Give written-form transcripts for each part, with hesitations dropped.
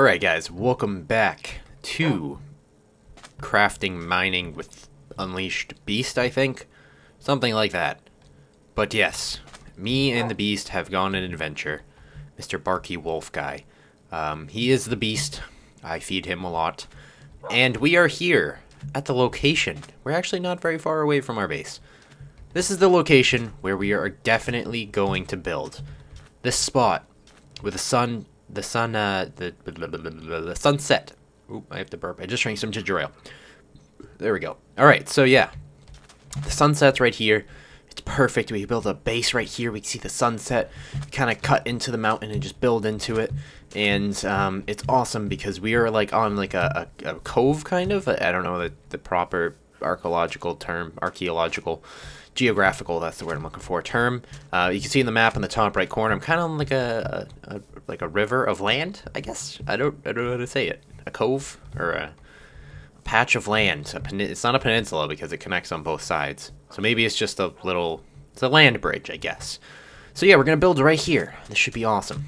Alright guys, welcome back to crafting mining with Unleashed Beast, I think? Something like that. But yes, me and the Beast have gone on an adventure. Mr. Barky Wolf guy. He is the Beast. I feed him a lot. And we are here at the location. We're actually not very far away from our base. This is the location where we are definitely going to build. This spot with the sunset. Oop, I have to burp. I just drank some ginger ale. There we go. Alright, so yeah. The sunset's right here. It's perfect. We build a base right here. We can see the sunset. Kind of cut into the mountain and just build into it. And it's awesome because we are like on like a cove kind of. I don't know the proper archaeological term. Geographical, that's the word I'm looking for, term. You can see in the map in the top right corner, I'm kind of on like a river of land, I guess. I don't know how to say it. A cove or a patch of land. It's not a peninsula because it connects on both sides. So maybe it's just a little, it's a land bridge, I guess. So yeah, we're going to build right here. This should be awesome.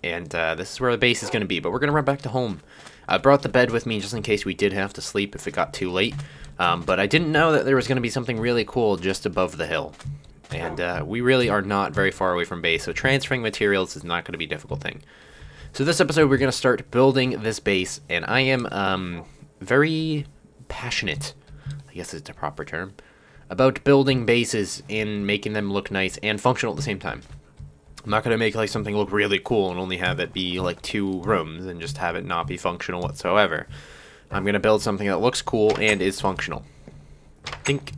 And this is where the base is going to be, but we're going to run back to home. I brought the bed with me just in case we did have to sleep if it got too late. But I didn't know that there was going to be something really cool just above the hill. And we really are not very far away from base, so transferring materials is not going to be a difficult thing. So this episode we're going to start building this base, and I am very passionate, I guess it's a proper term, about building bases and making them look nice and functional at the same time. I'm not going to make like something look really cool and only have it be like 2 rooms and just have it not be functional whatsoever. I'm going to build something that looks cool and is functional. I think.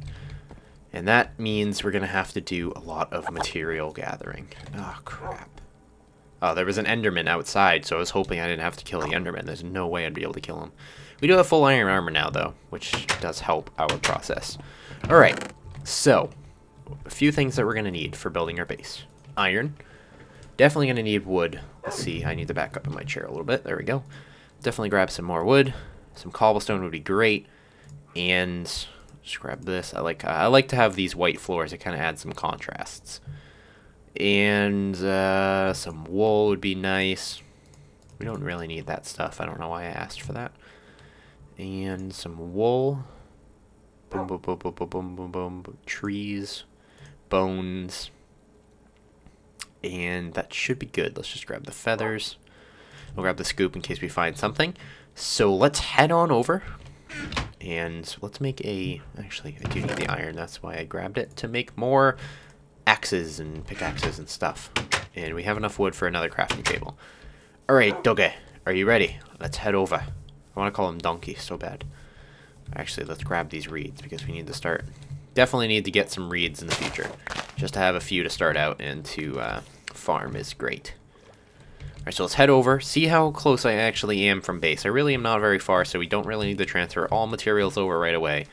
And that means we're going to have to do a lot of material gathering. Oh, crap. Oh, there was an Enderman outside, so I was hoping I didn't have to kill the Enderman. There's no way I'd be able to kill him. We do have full iron armor now, though, which does help our process. Alright, so a few things that we're going to need for building our base. Iron. Definitely going to need wood. Let's see, I need to back up in my chair a little bit. There we go. Definitely grab some more wood. Some cobblestone would be great, and just grab this. I like to have these white floors. It kind of adds some contrasts. And some wool would be nice. We don't really need that stuff. I don't know why I asked for that. And some wool. Boom, boom, boom, boom, boom, boom, boom, boom. Trees, bones, and that should be good. Let's just grab the feathers. We'll grab the scoop in case we find something. So let's head on over, and let's make a, actually, I do need the iron, that's why I grabbed it, to make more axes and pickaxes and stuff. And we have enough wood for another crafting table. Alright, Doge, are you ready? Let's head over. I want to call him Donkey so bad. Actually, let's grab these reeds, because we need to start, definitely need to get some reeds in the future. Just to have a few to start out and to farm is great. Alright, so let's head over, see how close I actually am from base. I really am not very far, so we don't really need to transfer all materials over right away.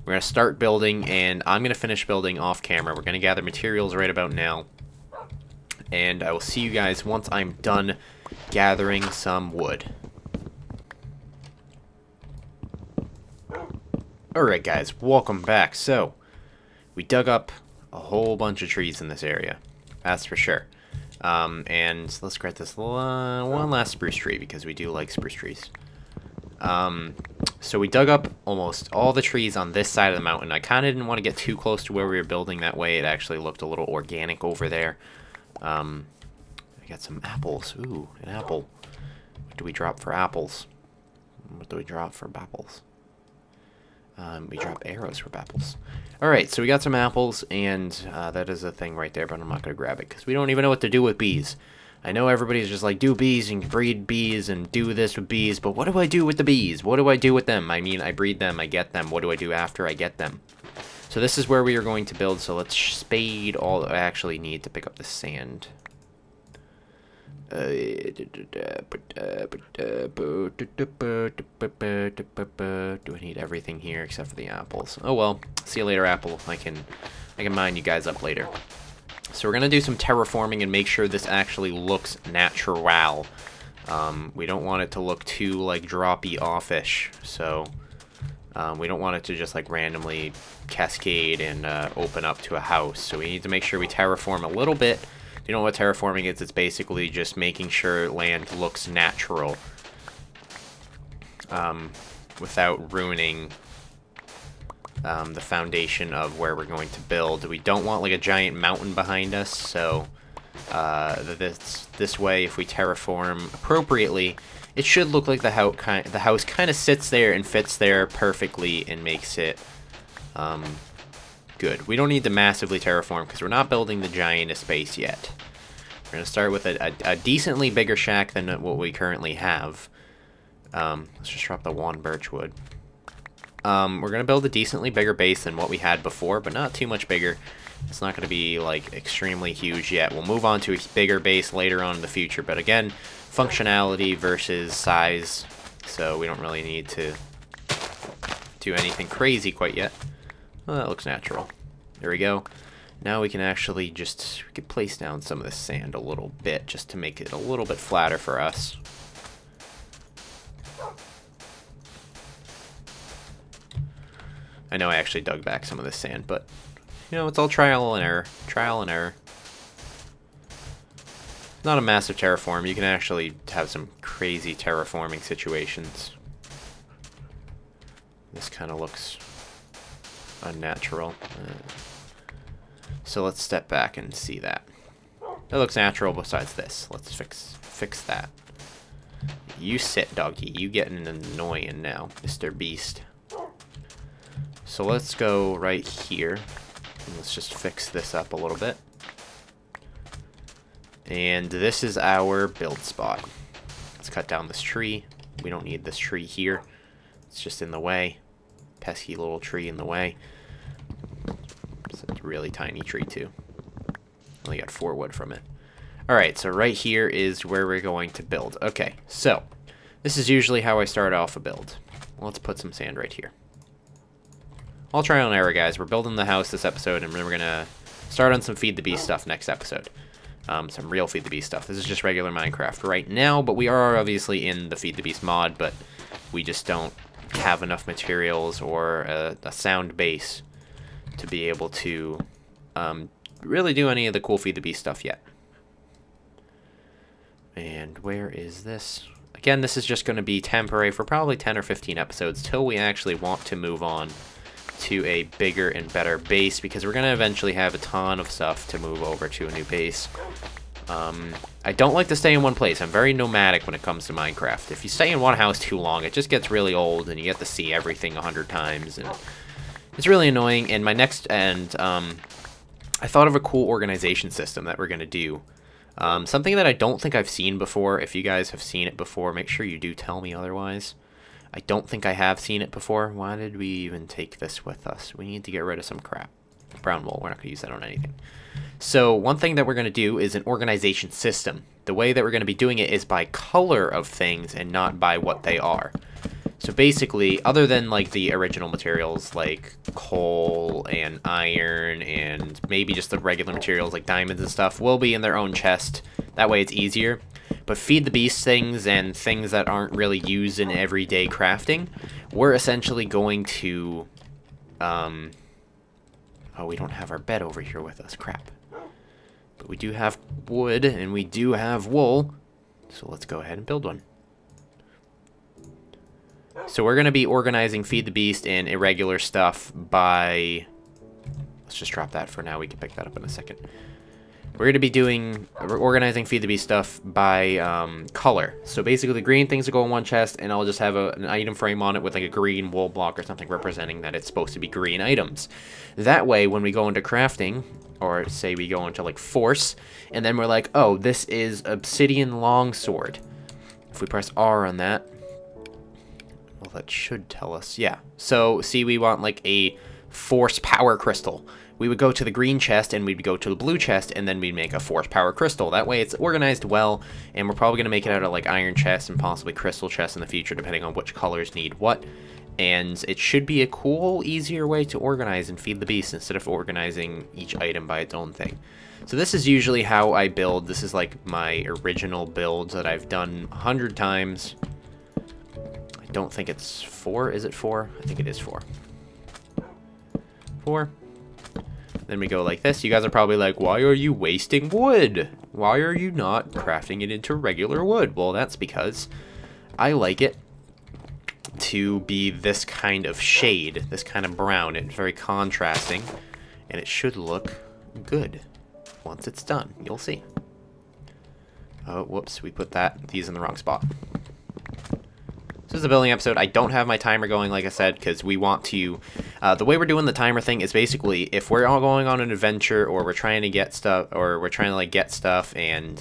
We're going to start building, and I'm going to finish building off camera. We're going to gather materials right about now. And I will see you guys once I'm done gathering some wood. Alright guys, welcome back. So, we dug up a whole bunch of trees in this area. That's for sure. And let's grab this one last spruce tree because we do like spruce trees. So we dug up almost all the trees on this side of the mountain. I kind of didn't want to get too close to where we were building. That way it actually looked a little organic over there. I got some apples. Ooh, an apple. What do we drop for apples? What do we drop for apples? We drop arrows for apples. Alright, so we got some apples, and that is a thing right there, but I'm not going to grab it, because we don't even know what to do with bees. I know everybody's just like, do bees, and breed bees, and do this with bees, but what do I do with the bees? What do I do with them? I mean, I breed them, I get them. What do I do after I get them? So this is where we are going to build, so let's spade all. I actually need to pick up the sand. Do I need everything here except for the apples? Oh well, see you later, apple. I can mine you guys up later. So we're gonna do some terraforming and make sure this actually looks natural. We don't want it to look too like droppy offish, so we don't want it to just like randomly cascade and open up to a house. So we need to make sure we terraform a little bit. You know what terraforming is? It's basically just making sure land looks natural. without ruining the foundation of where we're going to build. We don't want like a giant mountain behind us, so this way, if we terraform appropriately, it should look like the house kind of sits there and fits there perfectly and makes it good. We don't need to massively terraform because we're not building the giantest base yet. We're going to start with a decently bigger shack than what we currently have. Let's just drop the one birch wood. We're going to build a decently bigger base than what we had before, but not too much bigger. It's not going to be like extremely huge yet. We'll move on to a bigger base later on in the future, but again, functionality versus size, so we don't really need to do anything crazy quite yet. Well, that looks natural. There we go. Now we can actually we can place down some of the sand a little bit just to make it a little bit flatter for us. I know I actually dug back some of the sand, but you know, it's all trial and error. Trial and error. Not a massive terraform. You can actually have some crazy terraforming situations. This kind of looks unnatural. So let's step back and see that. That looks natural besides this. Let's fix that. You sit, doggy. You getting annoying now, Mr. Beast. So let's go right here. And let's just fix this up a little bit. And this is our build spot. Let's cut down this tree. We don't need this tree here. It's just in the way. Pesky little tree in the way. It's a really tiny tree too. Only got 4 wood from it. Alright, so right here is where we're going to build. Okay, so this is usually how I start off a build. Let's put some sand right here. All trial and error, guys. We're building the house this episode, and we're going to start on some Feed the Beast stuff next episode. Some real Feed the Beast stuff. This is just regular Minecraft right now, but we are obviously in the Feed the Beast mod, but we just don't have enough materials or a sound base to be able to really do any of the cool Feed the Beast stuff yet. And where is this? Again, this is just going to be temporary for probably 10 or 15 episodes till we actually want to move on to a bigger and better base, because we're going to eventually have a ton of stuff to move over to a new base. I don't like to stay in one place. I'm very nomadic when it comes to Minecraft. If you stay in one house too long, it just gets really old and you get to see everything 100 times, and it's really annoying. And I thought of a cool organization system that we're going to do. Something that I don't think I've seen before. If you guys have seen it before, make sure you do tell me otherwise. I don't think I have seen it before. Why did we even take this with us? We need to get rid of some crap. Brown wool, we're not going to use that on anything. So one thing that we're going to do is an organization system. The way that we're going to be doing it is by color of things and not by what they are. So basically, other than like the original materials like coal and iron and maybe just the regular materials like diamonds and stuff will be in their own chest. That way it's easier. But Feed the Beast things and things that aren't really used in everyday crafting, we're essentially going to... oh, we don't have our bed over here with us. Crap. But we do have wood and we do have wool. So let's go ahead and build one. So we're going to be organizing Feed the Beast and irregular stuff by... Let's just drop that for now. We can pick that up in a second. We're going to be organizing Feed the Beast stuff by color. So basically the green things will go in one chest, and I'll just have an item frame on it with like a green wool block or something representing that it's supposed to be green items. That way, when we go into crafting, or say we go into like force, and then we're like, oh, this is obsidian longsword. If we press R on that, well, that should tell us, yeah. So see, we want like a force power crystal. We would go to the green chest and we'd go to the blue chest, and then we'd make a force power crystal. That way it's organized well, and we're probably going to make it out of like iron chests and possibly crystal chests in the future, depending on which colors need what. And it should be a cool, easier way to organize and Feed the Beast instead of organizing each item by its own thing. So this is usually how I build. This is like my original builds that I've done 100 times. I don't think it's 4. Is it 4? I think it is 4. 4. Then we go like this. You guys are probably like, why are you wasting wood? Why are you not crafting it into regular wood? Well, that's because I like it. to be this kind of shade, this kind of brown. It's very contrasting, and it should look good once it's done. You'll see. Oh, whoops, we put these in the wrong spot. This is a building episode. I don't have my timer going, like I said, because we want to... the way we're doing the timer thing is basically if we're all going on an adventure, or we're trying to get stuff, or we're trying to like get stuff, and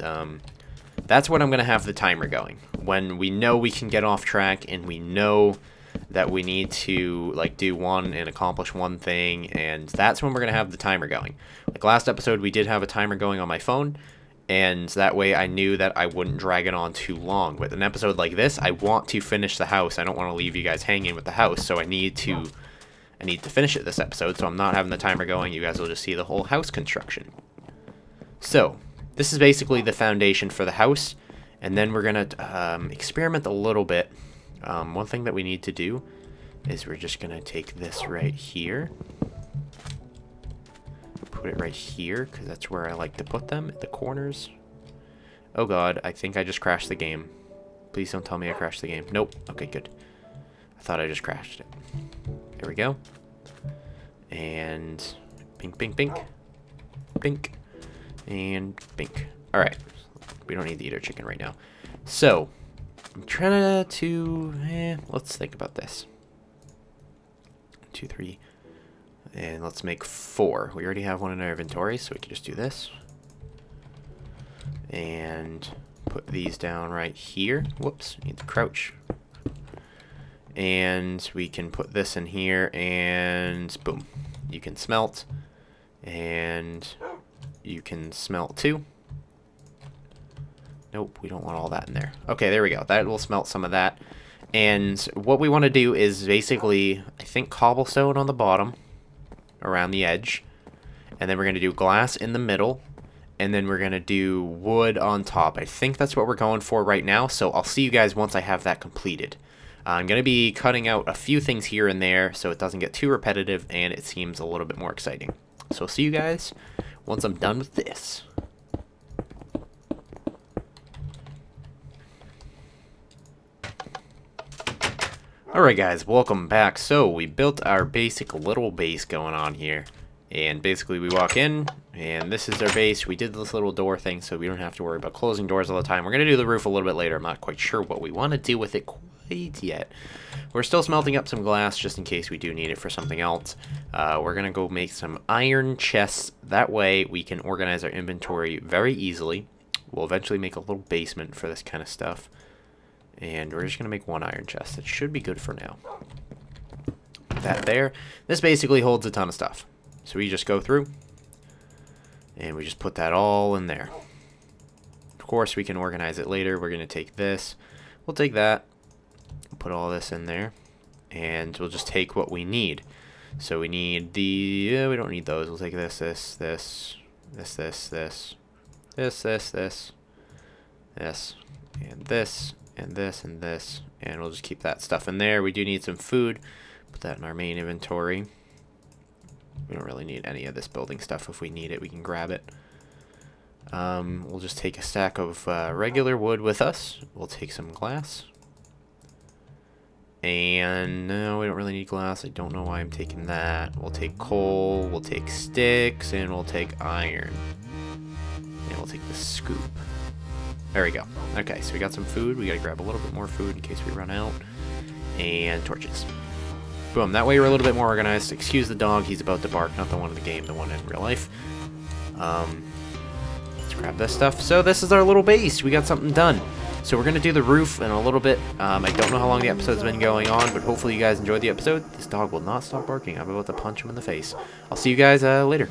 that's when I'm going to have the timer going. When we know we can get off track, and we know that we need to like do one and accomplish one thing, and that's when we're going to have the timer going. Like last episode, we did have a timer going on my phone, and that way I knew that I wouldn't drag it on too long. With an episode like this, I want to finish the house. I don't want to leave you guys hanging with the house, so I need to finish it this episode, so I'm not having the timer going. You guys will just see the whole house construction. So, this is basically the foundation for the house, and then we're going to experiment a little bit. One thing that we need to do is we're just going to take this right here. Put it right here, because that's where I like to put them, at the corners. Oh god, I think I just crashed the game. Please don't tell me I crashed the game. Nope. Okay, good. I thought I just crashed it. There we go. And pink, pink, pink. Pink. And pink. Alright. We don't need the eater chicken right now. So, I'm trying to let's think about this. 2, 3... And let's make 4. We already have one in our inventory, so we can just do this. And put these down right here. Whoops, need to crouch. And we can put this in here, and boom. You can smelt. And you can smelt too. Nope, we don't want all that in there. Okay, there we go. That will smelt some of that. And what we want to do is basically, I think, cobblestone on the bottom, around the edge, and then we're going to do glass in the middle, and then we're going to do wood on top. I think that's what we're going for right now, so I'll see you guys once I have that completed. I'm going to be cutting out a few things here and there so it doesn't get too repetitive and it seems a little bit more exciting. So I'll see you guys once I'm done with this. Alright guys, welcome back. So we built our basic little base going on here, and basically we walk in and this is our base. We did this little door thing so we don't have to worry about closing doors all the time. We're going to do the roof a little bit later. I'm not quite sure what we want to do with it quite yet. We're still smelting up some glass just in case we do need it for something else. We're going to go make some iron chests. That way we can organize our inventory very easily. We'll eventually make a little basement for this kind of stuff. And we're just going to make one iron chest. It should be good for now. That there. This basically holds a ton of stuff. So we just go through. And we just put that all in there. Of course, we can organize it later. We're going to take this. We'll take that. Put all this in there. And we'll just take what we need. So we need the... we don't need those. We'll take this, this, this, this, this, this, this, this, this, this, and this. And this and this, and we'll just keep that stuff in there. We do need some food. Put that in our main inventory. We don't really need any of this building stuff. If we need it, we can grab it. We'll just take a stack of regular wood with us. We'll take some glass. And no, we don't really need glass. I don't know why I'm taking that. We'll take coal, we'll take sticks, and we'll take iron. And we'll take the scoop. There we go. Okay, so we got some food. We gotta grab a little bit more food in case we run out. And torches. Boom, that way we're a little bit more organized. Excuse the dog, he's about to bark. Not the one in the game, the one in real life. Let's grab this stuff. So this is our little base. We got something done. So we're gonna do the roof in a little bit. I don't know how long the episode's been going on, but hopefully you guys enjoyed the episode. This dog will not stop barking. I'm about to punch him in the face. I'll see you guys later.